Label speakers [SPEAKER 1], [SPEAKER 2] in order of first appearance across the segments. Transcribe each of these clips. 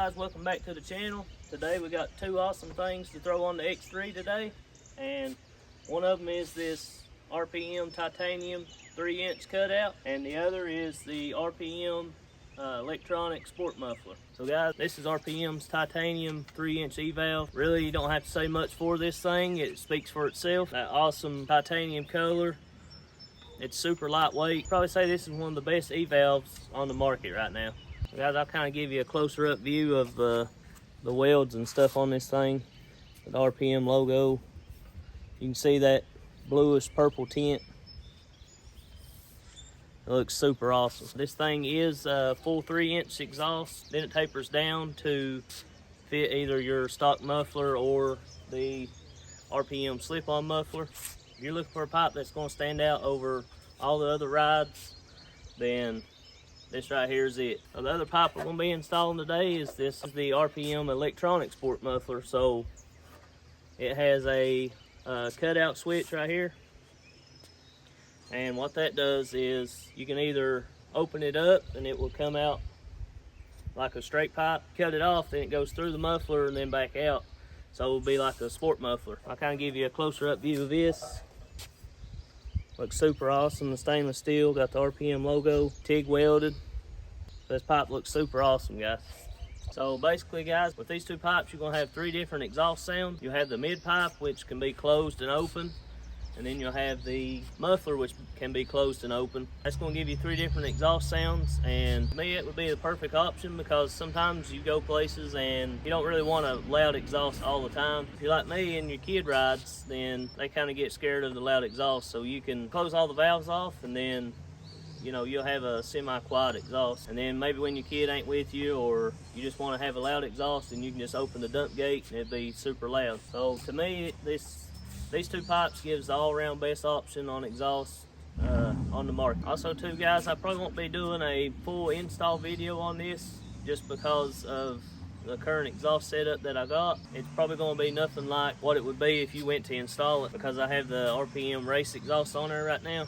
[SPEAKER 1] guys, welcome back to the channel. Today we got two awesome things to throw on the X3 today, and one of them is this RPM titanium 3-inch cutout, and the other is the RPM electronic sport muffler. So guys, this is RPM's titanium 3-inch E-valve. Really, you don't have to say much for this thing. It speaks for itself. That awesome titanium color. It's super lightweight. Probably say this is one of the best E-valves on the market right now. Guys, I'll kind of give you a closer up view of the welds and stuff on this thing. The RPM logo. You can see that bluish purple tint. It looks super awesome. This thing is a full 3-inch exhaust. Then it tapers down to fit either your stock muffler or the RPM slip-on muffler. If you're looking for a pipe that's going to stand out over all the other rides, then this right here is it. So the other pipe we're going to be installing today is the RPM electronic sport muffler. So it has a cutout switch right here. And what that does is you can either open it up and it will come out like a straight pipe. Cut it off, then it goes through the muffler and then back out. So it will be like a sport muffler. I'll kind of give you a closer up view of this. Looks super awesome. The stainless steel, got the RPM logo, TIG welded. This pipe looks super awesome, guys. So basically, guys, with these two pipes, you're gonna have 3 different exhaust sounds. You'll have the mid pipe, which can be closed and open. And then you'll have the muffler, which can be closed and open. That's gonna give you 3 different exhaust sounds. And to me, it would be the perfect option because sometimes you go places and you don't really want a loud exhaust all the time. If you're like me and your kid rides, then they kind of get scared of the loud exhaust. So you can close all the valves off and then, you know, you'll have a semi-quiet exhaust. And then maybe when your kid ain't with you or you just want to have a loud exhaust, then you can just open the dump gate and it'd be super loud. So to me, these two pipes gives the all-around best option on exhaust on the market. Also too, guys, I probably won't be doing a full install video on this just because of the current exhaust setup that I got. It's probably going to be nothing like what it would be if you went to install it because I have the RPM race exhaust on there right now.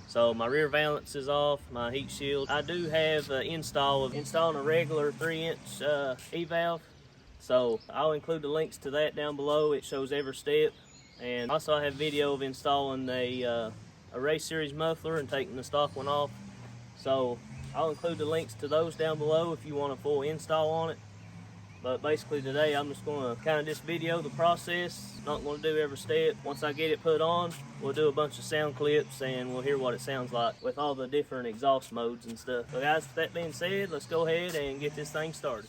[SPEAKER 1] So my rear valance is off, my heat shield. I do have installing a regular 3-inch E-valve. So I'll include the links to that down below. It shows every step. And also I have video of installing a race series muffler and taking the stock one off. So I'll include the links to those down below if you want a full install on it. But basically today I'm just going to kind of just video the process. Not going to do every step. Once I get it put on, we'll do a bunch of sound clips and we'll hear what it sounds like with all the different exhaust modes and stuff. So guys, with that being said, let's go ahead and get this thing started.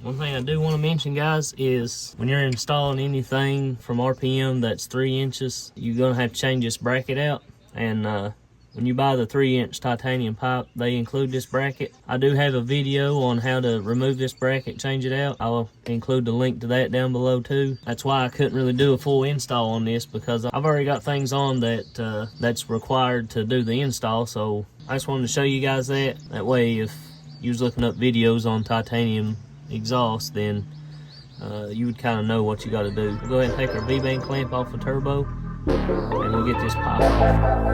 [SPEAKER 1] One thing I do want to mention, guys, is when you're installing anything from RPM that's 3 inches, you're going to have to change this bracket out. And when you buy the 3-inch titanium pipe, they include this bracket. I do have a video on how to remove this bracket, change it out. I'll include the link to that down below too. That's why I couldn't really do a full install on this because I've already got things on that's required to do the install. So I just wanted to show you guys that. That way, if you was looking up videos on titanium exhaust, then you would kind of know what you got to do. We'll go ahead and take our V-band clamp off the turbo and we'll get this pipe off.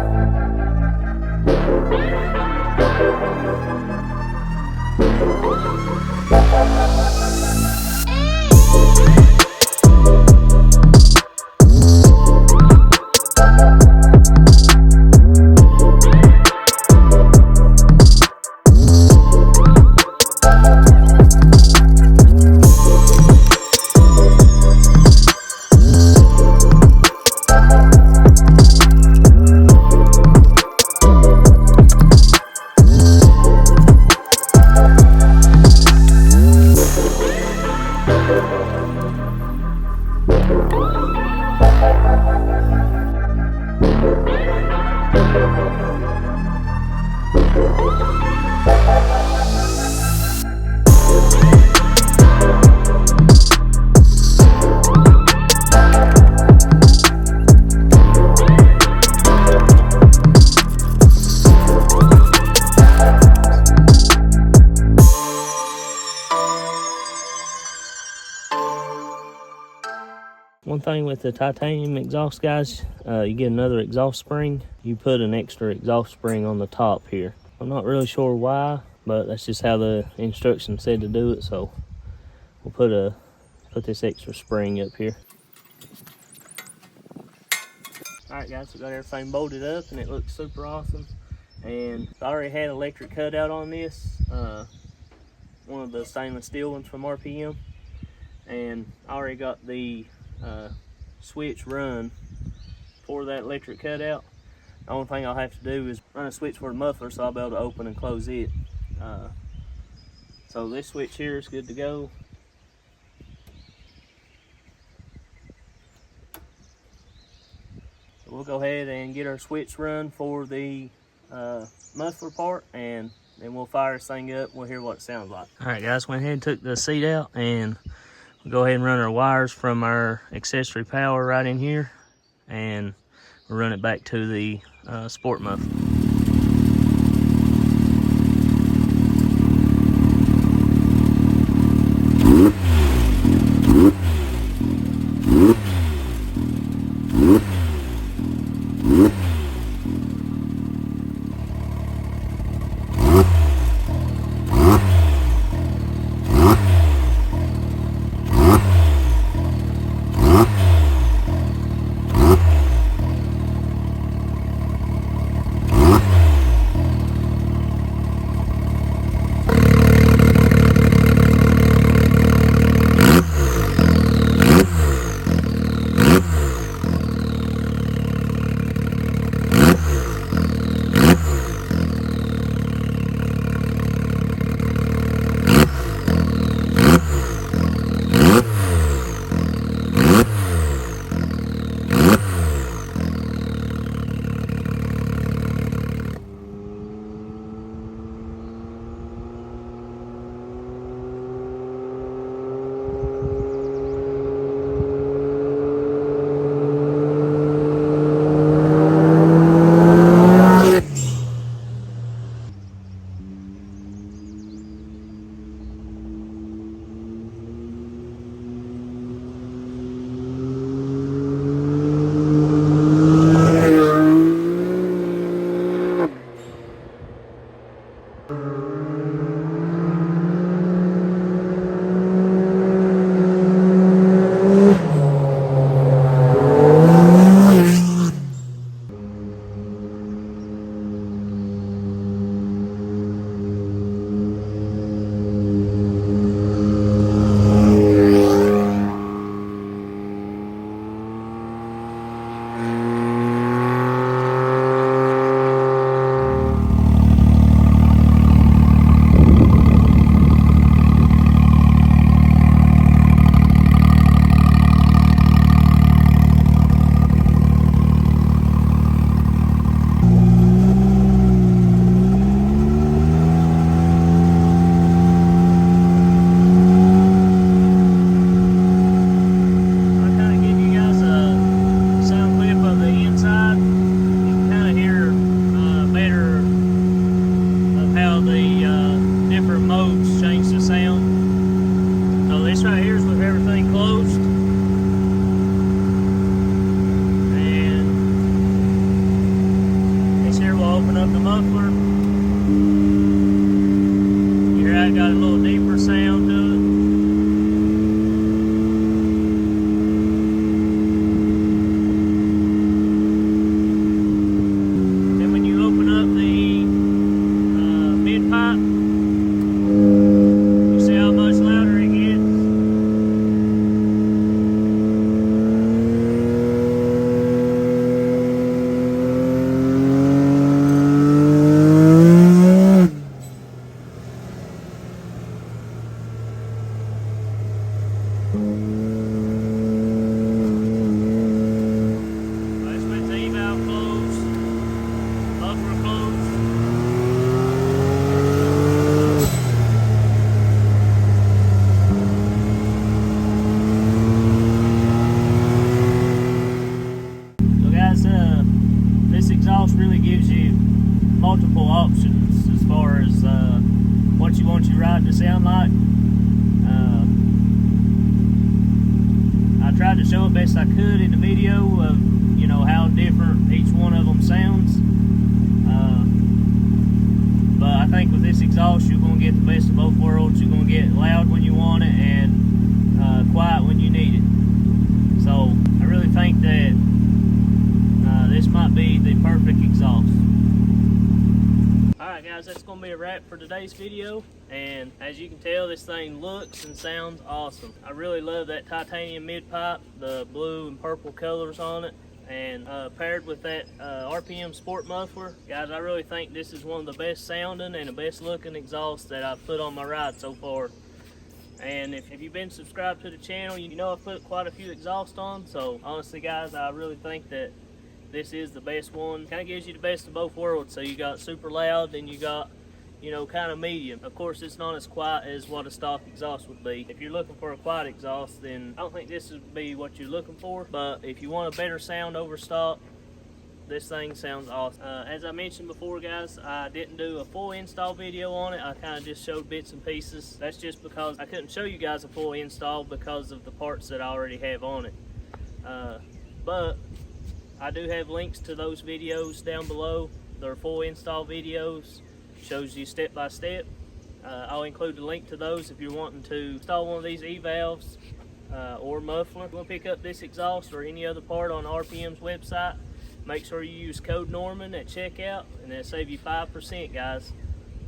[SPEAKER 1] One thing with the titanium exhaust, guys, you get another exhaust spring. You put an extra exhaust spring on the top here. I'm not really sure why, but that's just how the instructions said to do it. So we'll put this extra spring up here. Alright guys, we got everything bolted up and it looks super awesome. And I already had electric cutout on this, one of the stainless steel ones from RPM. And I already got the switch run for that electric cutout. The only thing I'll have to do is run a switch for the muffler so I'll be able to open and close it. So this switch here is good to go. So we'll go ahead and get our switch run for the muffler part, and then we'll fire this thing up. We'll hear what it sounds like. All right guys, went ahead and took the seat out, and we'll go ahead and run our wires from our accessory power right in here, and we'll run it back to the sport muffler. multiple options as far as what you want your ride to sound like. I tried to show it best I could in the video of, you know, how different each one of them sounds. But I think with this exhaust, you're going to get the best of both worlds. You're going to get loud when you want it, and quiet when you need it. So I really think that this might be the perfect exhaust. Alright guys, that's going to be a wrap for today's video, and as you can tell, this thing looks and sounds awesome. I really love that titanium mid pipe, the blue and purple colors on it, and paired with that RPM sport muffler. Guys, I really think this is one of the best sounding and the best looking exhausts that I've put on my ride so far. And if you've been subscribed to the channel, you know I've put quite a few exhausts on, so honestly guys, I really think that this is the best one. Kind of gives you the best of both worlds. So you got super loud, and you got, you know, kind of medium. Of course, it's not as quiet as what a stock exhaust would be. If you're looking for a quiet exhaust, then I don't think this would be what you're looking for. But if you want a better sound over stock, this thing sounds awesome. As I mentioned before guys, I didn't do a full install video on it. I kind of just showed bits and pieces. That's just because I couldn't show you guys a full install because of the parts that I already have on it. But I do have links to those videos down below. They're full install videos, shows you step by step. I'll include the link to those if you're wanting to install one of these E-valves or muffler. If you want to pick up this exhaust or any other part on RPM's website, make sure you use code Norman at checkout, and that'll save you 5%, guys,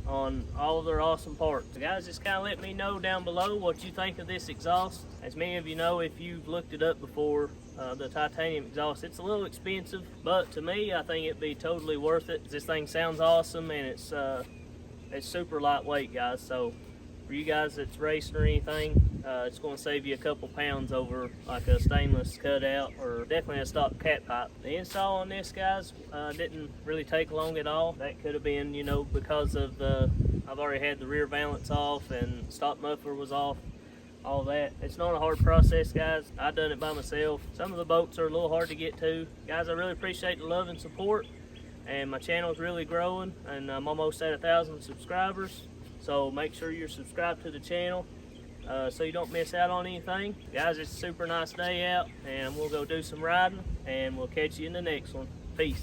[SPEAKER 1] on all of their awesome parts. So guys, just kind of let me know down below what you think of this exhaust. As many of you know, if you've looked it up before, the titanium exhaust, it's a little expensive, but to me, I think it'd be totally worth it. This thing sounds awesome, and it's super lightweight, guys. So for you guys that's racing or anything, it's going to save you a couple pounds over like a stainless cutout or definitely a stock cat pipe. The install on this, guys, didn't really take long at all. That could have been, you know, because of I've already had the rear valance off and stock muffler was off. All that. It's not a hard process, guys. I've done it by myself. Some of the boats are a little hard to get to. Guys, I really appreciate the love and support, and my channel is really growing, and I'm almost at 1,000 subscribers. So make sure you're subscribed to the channel so you don't miss out on anything. Guys, it's a super nice day out, and we'll go do some riding, and we'll catch you in the next one. Peace.